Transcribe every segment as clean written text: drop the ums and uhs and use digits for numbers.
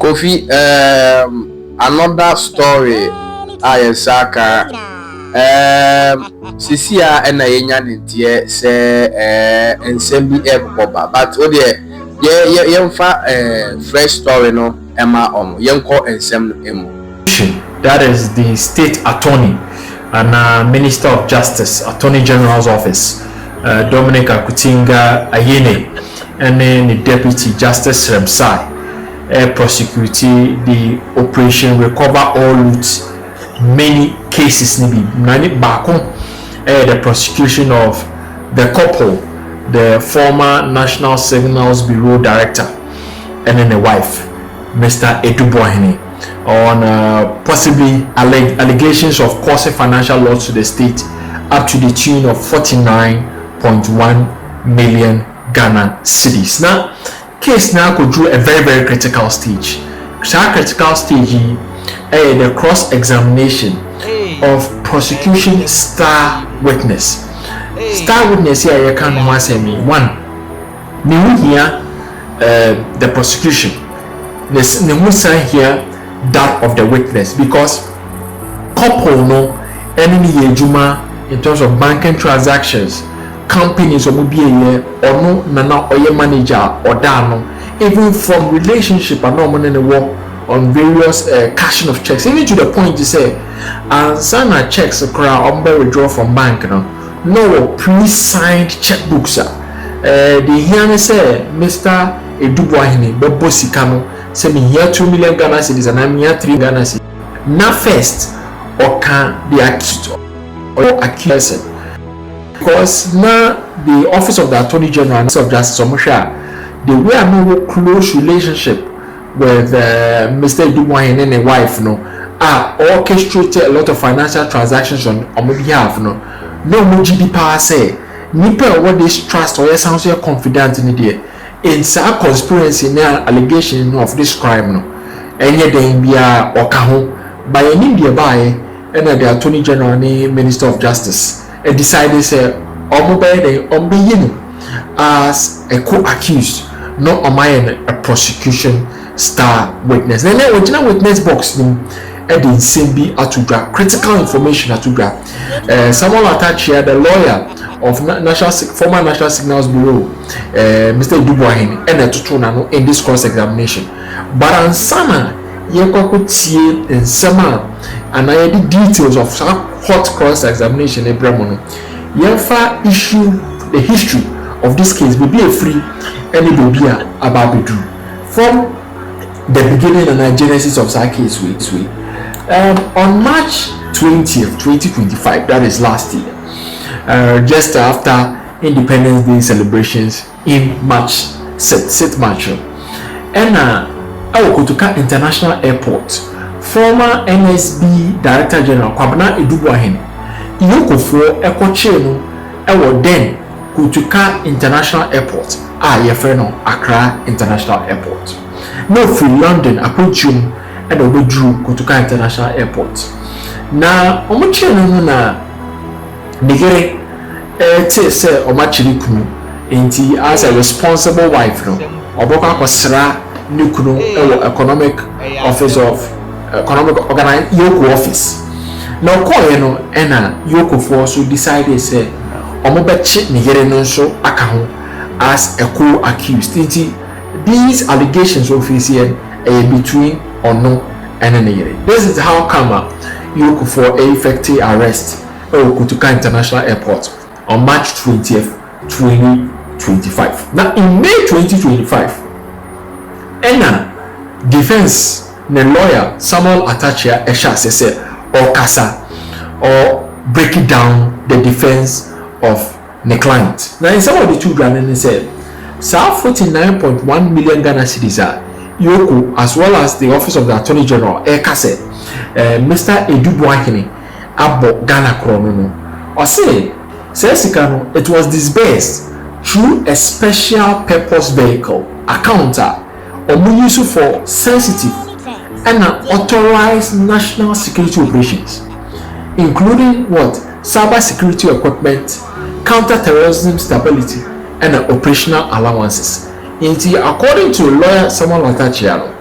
Kofi, another story. Saka. Sisia and Ayine didn't say and send me a papa, but oh dear, young fresh story no Emma young call and send him. That is the state attorney and Minister of Justice, Attorney General's office, Dominic Akutinga Ayine, and then the Deputy Justice Remsai, prosecuting the operation Recover All Loot. Many cases maybe the prosecution of the couple, the former National Signals Bureau director, and then the wife, Mr. Eduboahene, on possibly allegations of causing financial loss to the state up to the tune of 49.1 million Ghana cedis. Now, case now could do a very critical stage. Critical stage. The cross-examination of prosecution star witness. Star witness here you can say me one. Me here the prosecution. This here that of the witness because couple no enemy yejuma in terms of banking transactions, companies or mobile or no nana or your manager or dano even from relationship and no money in the war. On various cashing of checks, even to the point to say, and sign checks on withdraw from bank. No pre-signed checkbooks. The here say, Mr. Eduboahene, Bobo Sikano, say me here 2 million Ghana cedis and I'm here 3 Ghana cedis. Now first, or can the accused or accused? Because now the Office of the Attorney General and of Justice, the way I know close relationship with Mr. Eduboahene and a wife, orchestrated a lot of financial transactions on behalf, no GD power say, Nipper what this trust or sounds so confident in the in some conspiracy now allegation of this crime, no, and yet they be or kaho by an India by and the Attorney General and Minister of Justice, and decided say, as a co-accused, not a prosecution star witness. Then the original witness box at the same be atuga critical information atuga. Someone attached here the lawyer of former National Signals Bureau, Mr. Eduboahene, and the tutuna in this cross examination. But on Sana, you could see in summer and I the details of some hot cross examination. Abramono, Yefa issue the history of this case. Be a free and it will be about Bedru from the beginning and the genesis of that case. On March 20th, 2025, that is last year, just after Independence Day celebrations in March, 6th March, and Kutuka International Airport, former NSB Director General Kwabena Eduboahene, Iyokofo Ekocheno, then Kutuka International Airport, Accra International Airport. No free London approaching and Obedru Kutuka International Airport. Now, Omocheno na Nigere say Omachiri Kunu inti as a responsible wife no Oboka Kosra Nukunu economic office of economic organization Yoko office. Now Koyeno ena Yoko for so decided say Omobechi Nigere no so akaho as a co-accused. These allegations of here between or no and any. This is how come you for a effective arrest at Kutuka International Airport on March 20th, 2025. Now in May 2025, Enna defense the lawyer Samuel Atachia Esha said or Kasa or break it down the defense of the client. Now in some of the two Ghanaians said 49.1 million Ghana cedis Yoko, as well as the Office of the Attorney General, Ekase, Mr. Eduboahene, Abo Ghana Krono, or say, Sesikano, it was disbursed through a special purpose vehicle, accounter, or use for sensitive and authorized national security operations, including what? Cyber security equipment, counter-terrorism stability, and operational allowances. According to lawyer Samuel Atachiano,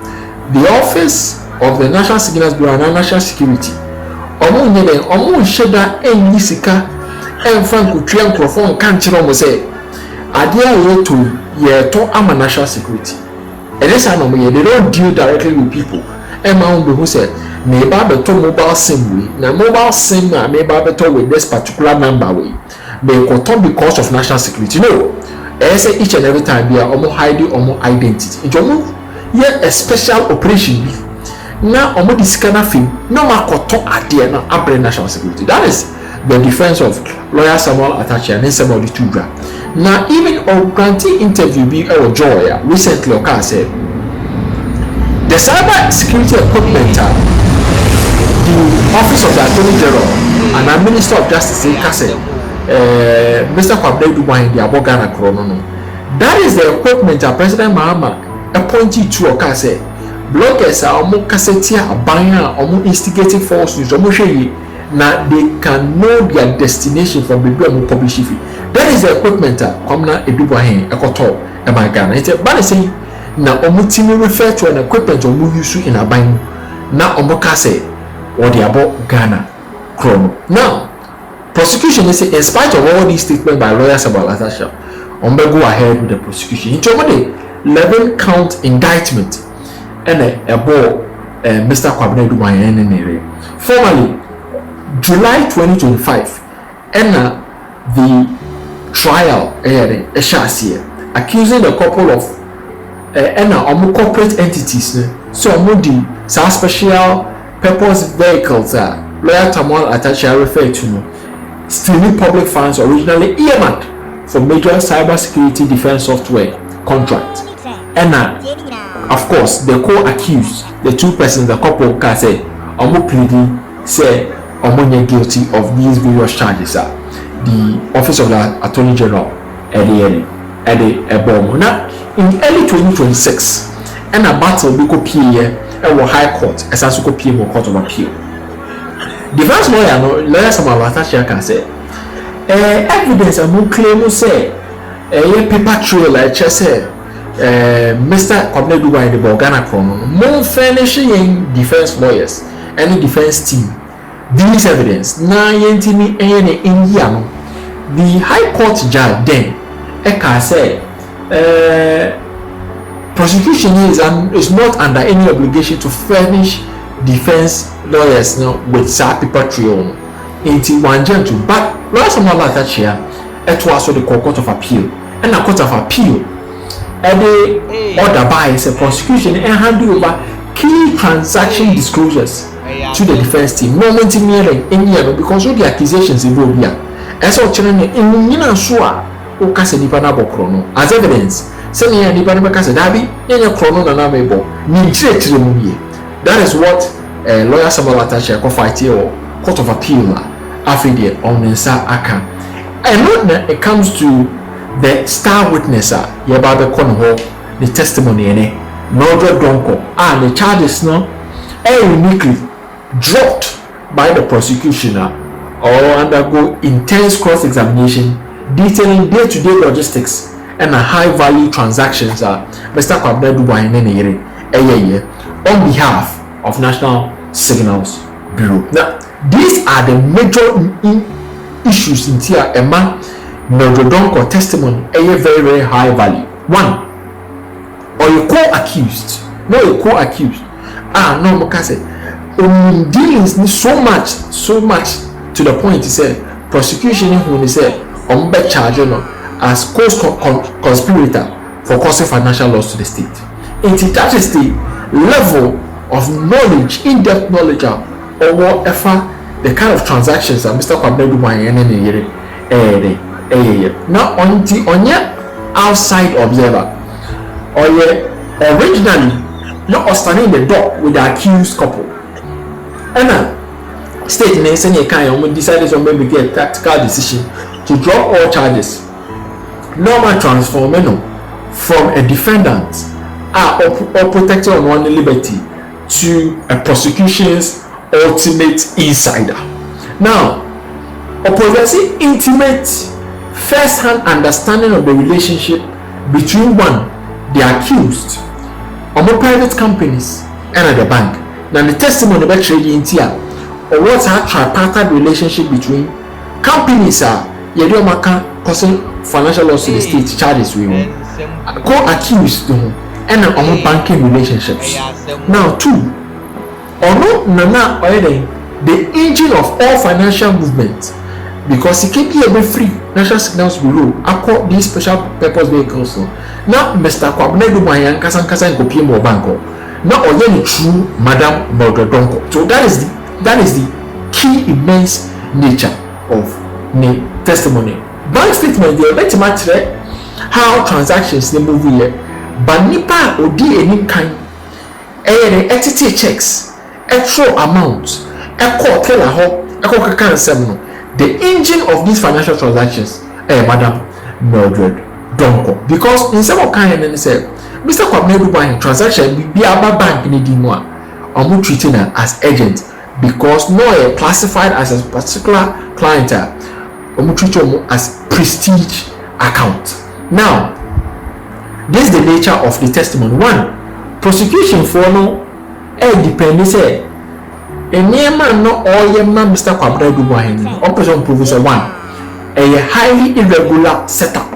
the office of the National Signals Bureau and National Security ọmọ nyẹ dẹ ọmọ nhyẹ da ẹnyi sika ẹnfa nkotua nkurɔfoɔ nka nkyerɛ ɔmo sɛ adeɛ a yɛtɔ yɛtɔ ama national security ɛde saa na ɔmo yɛ they don't deal directly with people ɛma wɔn bɛhu sɛ na eba abɛtɔ mobile sim wei na mobile sim a na eba abɛtɔ with this particular number wei bɛkɔtɔ because of national security no ɛyɛ sɛ each and every time bi a ɔmo hide ɔmo identity nti ɔmo yɛ a special operation bi na ɔmo de sika na fim na ɔmo akɔtɔ adeɛ na abrɛ national security. That is the defense of lawyer Samuel Atachi and Samuel Litudra. Now even on granting interview be our joy recently occurred said the cyber security equipment the office of the Attorney General and the Minister of Justice said Mr. Kwabena Dubois in the Abogana Chrono. That is the equipment that President Mahama appointed to occur said bloggers are almost cassetia abaya almost instigating false news almost now they can know their destination from the Bible publish it. That is the equipment come na edubahen ekoto e my Ghana. It's but say na omutimi refer to an equipment omu use in aban na omoka say or the about Ghana chrono. Now prosecution is in spite of all these statements by lawyers about Latasha, go ahead with the prosecution. Into the 11 count indictment and about Mr. Kwabena Dubois formally July 2025 and the trial accusing a couple of corporate entities so the special purpose vehicles lawyer Samuel Atachi referred to stealing public funds originally earmarked for major cybersecurity defense software contract and of course the co-accused the two persons the couple can say pleading say Omonye guilty of these various charges. The Office of the Attorney General at the Now, in early 2026, and a battle be copied at High Court as a copied Court of Appeal. Defense lawyer Samuel Atachi can say evidence among claims say a paper trail like say Mr. Kwabena Dubois in the Ghana Chrono more furnishing defense lawyers and defense team. This evidence na yentimi ene India no the High Court judge then eka say prosecution is not under any obligation to furnish defense lawyers with sa paper trail into one gentle but last time about that year it was the Court of Appeal and the Court of Appeal the order by the prosecution and hand over key transaction disclosures to the defense team. Moment in India because all the accusations involved here. As all children in Nina Shua, who cast a Nipana Chrono as evidence. Sending a Nipana Casadabi in a chrono and amable. That is what lawyer Samuel Atachi fight here Court of Appeal affidavit on Nsa Aka. And when it comes to the star witness, Yababe Konho, the testimony in it, Nodra Donko, and the charges no uniquely dropped by the prosecutioner or undergo intense cross-examination detailing day-to-day logistics and high-value transactions Mr. Kwabena Dubois on behalf of National Signals Bureau. Now, these are the major issues in here. Emma Nodrodonko testimony very, very high value. One, or you co-accused. No, you co-accused. No, Mokase. Dealings so much to the point he said prosecution when he said charge as co-conspirator for causing financial loss to the state. That is the level of knowledge, in-depth knowledge or whatever the kind of transactions that Mr. Kwabena Dubois now on the outside observer or originally not standing in the dock with the accused couple. And state nation decided to maybe get a tactical decision to drop all charges. Normal transforming from a defendant or protector on one liberty to a prosecution's ultimate insider. Now, possessing intimate first-hand understanding of the relationship between one, the accused, private companies, at the bank. Now the testimony about trading here, or what's our tripartite relationship between companies are causing financial loss to the state charges we want co-accused and on banking relationships. Now two, or no nana or the engine of all financial movement, because it can be a free National Signals Bureau accord these special purpose vehicles. Now Mr. Kwabena Dubayan Kasan go PM or banko. Now or true Madam Donko. So that is the key immense nature of the testimony. Bank statement they bet matter how transactions they move here. But nipa odi any kind entity checks, extra amounts, the engine of these financial transactions, Madam Mildred Donko. Because in some kind and say, Mr. Kwabena buying transaction be about bank need more, or treating her as agent because no classified as a particular client, or treat as prestige account. Now, this is the nature of the testimony. One, prosecution for no depending say a man no all your man Mr. Kwabena Dubahin operation provision one a highly irregular setup.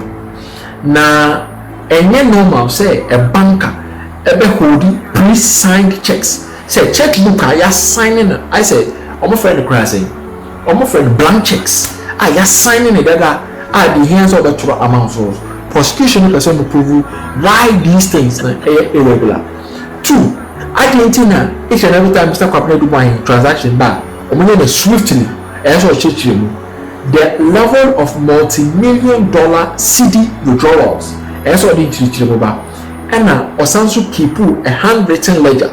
Na any normal say a banker ebe holding pre-signed checks. Say checkbook I signing I say almost friend crazy almost friend blank checks I signing it that are the hands of the total amounts of prosecution person to prove why these things are irregular. Two, Argentina, each and every time Mr. Kwabena Dubahin transaction back, swiftly, the level of multi-million dollar CD withdrawals, and also keep a handwritten ledger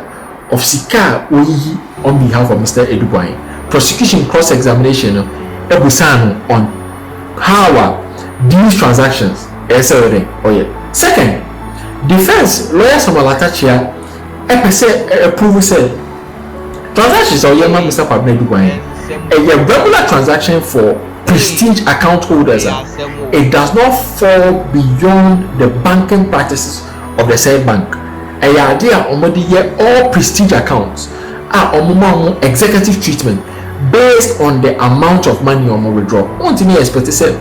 of Sika Oyi on behalf of Mr. Edubahin. Prosecution cross-examination on how these transactions Second, defense lawyer Samalata approve said transactions or young Mr. Kwabena Dubahin a regular transaction for prestige account holders. It does not fall beyond the banking practices of the said bank. A idea all prestige accounts are executive treatment based on the amount of money or withdraw. One thing you expect to say,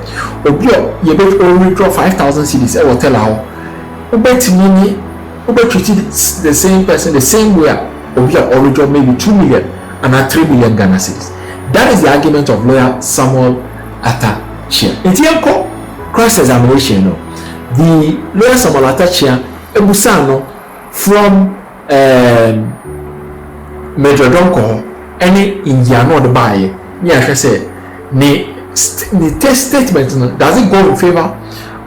you withdraw 5,000 cedis. I will tell how. Treated the same person the same way. Or withdraw maybe 2 million and 3 million Ghana cedis. That is the argument of lawyer Samuel Atachia. In the cross-examination, the lawyer Samuel Atachia Ebusano from Major Donko. Any Indian or the buyer, I say, the test statement does it go in favor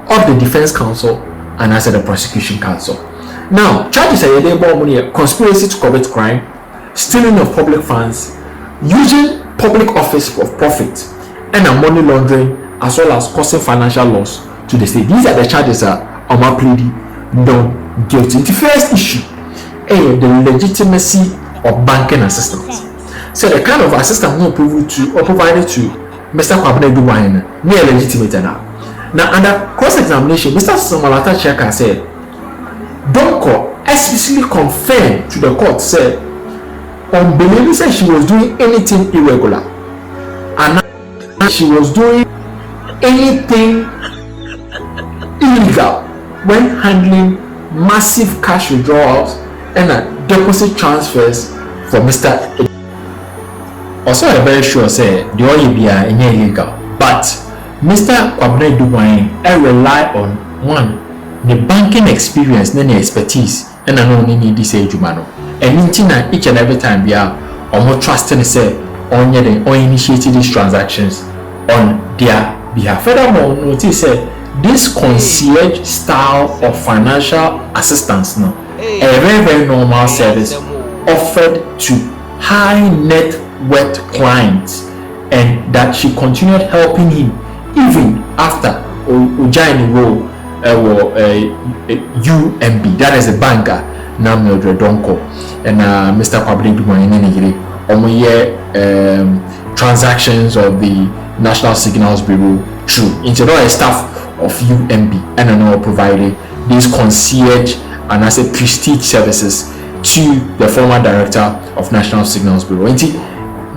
of the defense counsel and as the prosecution counsel. Now, charges are conspiracy to commit crime, stealing of public funds, using public office for profit, and money laundering, as well as causing financial loss to the state. These are the charges that are pleading not guilty. The first issue, the legitimacy of banking assistance. So the kind of assistance not provided to Mr. Kwabena Dubahin near legitimate now. Now under cross-examination, Mr. Samalata Cheka said, Donko explicitly confirmed to the court said, unbelievably said she was doing anything irregular, and she was doing anything illegal when handling massive cash withdrawals and deposit transfers for Mr. Also, I'm very sure say the oil be illegal, but Mr. Kwabena Dubahin rely on one the banking experience, then the expertise, and I know need this age man. And each and every time we are more trusting say on or initiating these transactions on their behalf. Furthermore, notice this concierge style of financial assistance now a very normal service offered to high net worth clients, and that she continued helping him even after Ujani role UMB, that is a banker now Mildred Donko and Mr. Kwabena Dubahin transactions of the National Signals Bureau through into a staff of UMB and now provided these concierge and as a prestige services to the former director of National Signals Bureau. And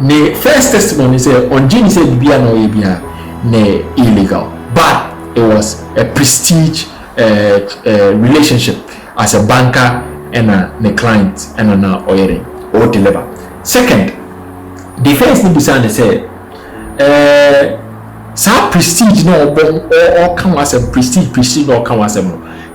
the first testimony said on Jane said Bibia no Ebia ne illegal, but it was a prestige relationship as a banker and a client and an oiling or deliver. Second, the first thing they said, some prestige no or come as a prestige or come as a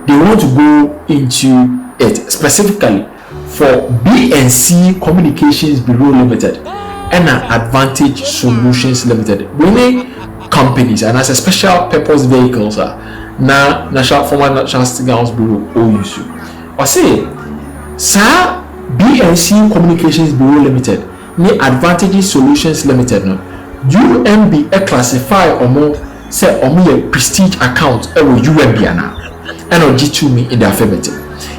they want to go into it specifically for BNC Communications Bureau Limited and Advantage Solutions Limited. Winning companies and as a special purpose vehicles na former National Signals Bureau OUSU. I say, sir, BNC Communications Bureau Limited ni Advantage Solutions Limited no UMB classify or more say or me prestige account UMB ana and G2 me in the affirmative.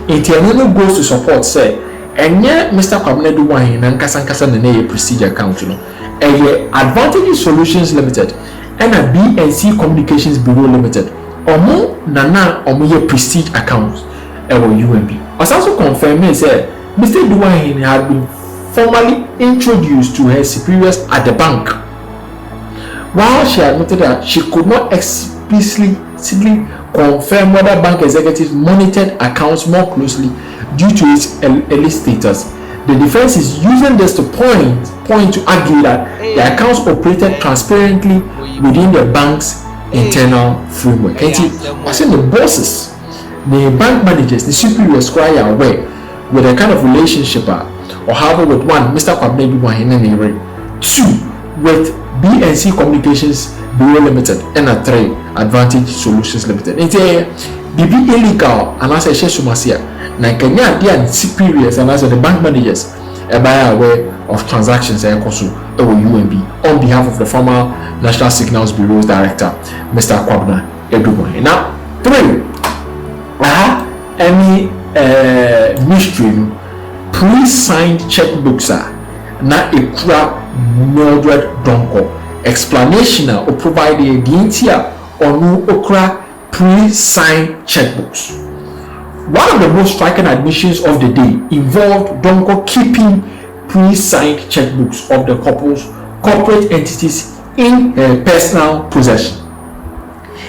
Internal goes to support say enye Mr. Kwabena do wan na nkasa na prestige account no Advantage Solutions Limited and a BNC Communications Bureau Limited omo nana omo ye prestige account UMB. I also confirm say Mr. Duane had been formally introduced to her superiors at the bank, while she admitted that she could not explicitly confirm whether bank executives monitored accounts more closely due to its elite status. The defense is using this to point to argue that the accounts operated transparently within the bank's internal framework. I said the bosses, the bank managers, the superiors who are aware with a kind of relationship or however with one, Mr. Kwabena Duane, two, with BNC Communications Bureau Limited and a three, Advantage Solutions Limited. It's be illegal and as I say Sumasia, Kenya and superiors and as the bank managers are aware of transactions and also UMB on behalf of the former National Signals Bureau's director, Mr. Kwabena Duane. Now, three, any mystery pre-signed checkbooks na ekura Mildred Donko explanation or provide the idea or no okra pre-signed checkbooks. One of the most striking admissions of the day involved Donko keeping pre-signed checkbooks of the couple's corporate entities in her personal possession.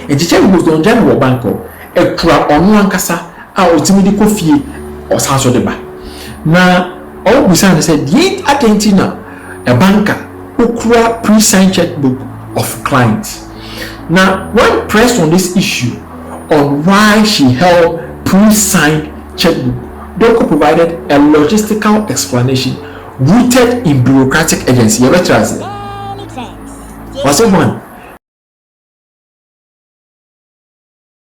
And the checkbooks don't general banko ekura onu ankasa a ultimately kofi or sanso deba. Na all we said the Argentina a banker okura pre-signed checkbook of clients. Now, when pressed on this issue on why she held pre-signed checkbook, Donko provided a logistical explanation rooted in bureaucratic agency. Was it one?